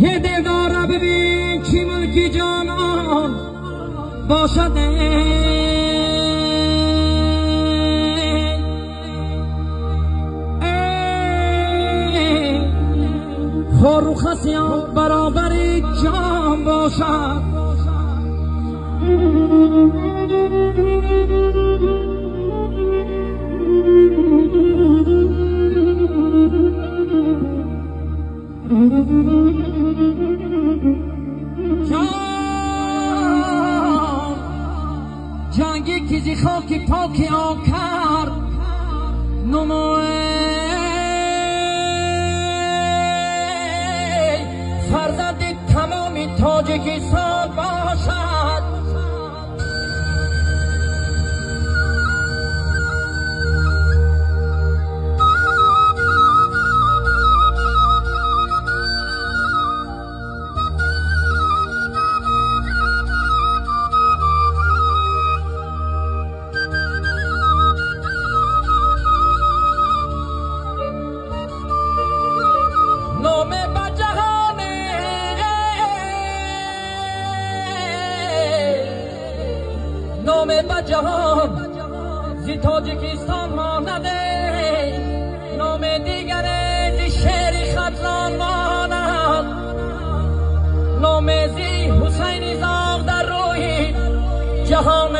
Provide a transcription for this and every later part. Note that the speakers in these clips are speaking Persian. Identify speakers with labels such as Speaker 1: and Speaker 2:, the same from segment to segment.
Speaker 1: یه دلداره ببین کی ملک جانان باشد خورو خسیان برابر جان باشد جنگی کیزی خاکی پاکی آکر نموه فرزند تمامی تاجیکستان باشد نام با جهان زی تاجیکستان مانده نام دیگر زی شهر خطران ماند نام زی حسین زاغ در روی جهان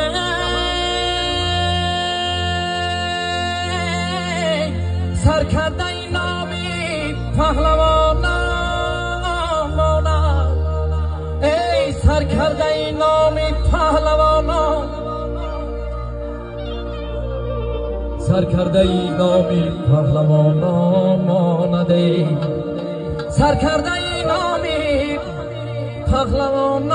Speaker 1: سرکرده این نامی پهلوان ماند ای سرکرده این نامی پهلوان سرکرده ای نامی پهلوان مانده سرکرده ای نامی پهلوان